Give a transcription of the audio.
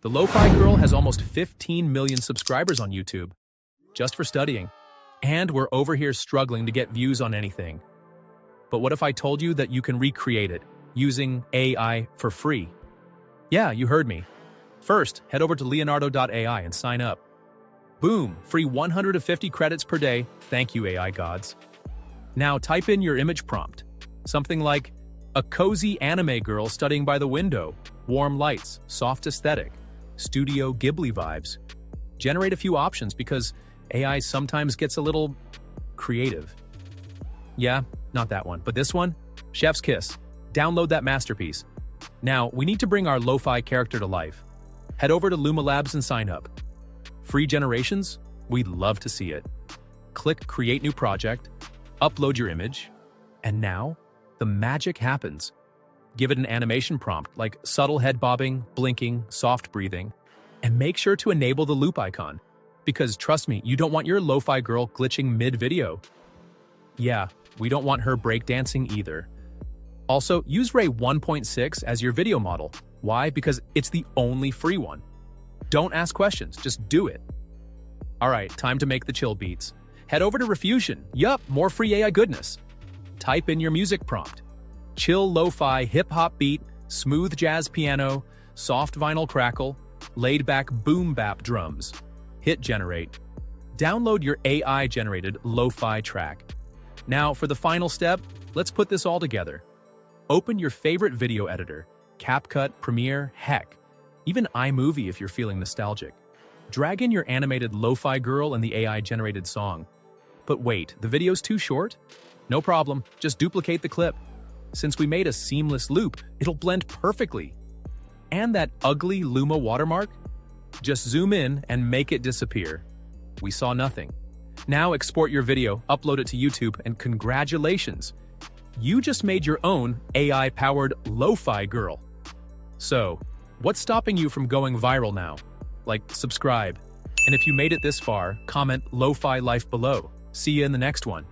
The Lo-Fi Girl has almost 15 million subscribers on YouTube, just for studying. And we're over here struggling to get views on anything. But what if I told you that you can recreate it using AI for free? Yeah, you heard me. First, head over to Leonardo.AI and sign up. Boom, free 150 credits per day. Thank you, AI gods. Now type in your image prompt. Something like, a cozy anime girl studying by the window, warm lights, soft aesthetic, Studio Ghibli vibes. Generate a few options because AI sometimes gets a little creative. Yeah, not that one, but this one? Chef's kiss. Download that masterpiece. Now, we need to bring our lo-fi character to life. Head over to Luma Labs and sign up. Free generations? We'd love to see it. Click Create New Project, upload your image, and now, the magic happens. Give it an animation prompt like subtle head bobbing, blinking, soft breathing, and make sure to enable the loop icon, because trust me, you don't want your lo-fi girl glitching mid-video. Yeah, we don't want her breakdancing either. Also, use Ray 1.6 as your video model. Why? Because it's the only free one. Don't ask questions, just do it. Alright, time to make the chill beats. Head over to Riffusion. Yup, more free AI goodness. Type in your music prompt. Chill lo-fi hip-hop beat, smooth jazz piano, soft vinyl crackle, laid-back boom-bap drums. Hit generate. Download your AI-generated lo-fi track. Now, for the final step, let's put this all together. Open your favorite video editor, CapCut, Premiere, heck, even iMovie if you're feeling nostalgic. Drag in your animated lo-fi girl and the AI-generated song. But wait, the video's too short? No problem, just duplicate the clip. Since we made a seamless loop, it'll blend perfectly. And that ugly Luma watermark? Just zoom in and make it disappear. We saw nothing. Now export your video, upload it to YouTube, and congratulations! You just made your own AI-powered lo-fi girl. So, what's stopping you from going viral now? Like, subscribe. And if you made it this far, comment lo-fi life below. See you in the next one.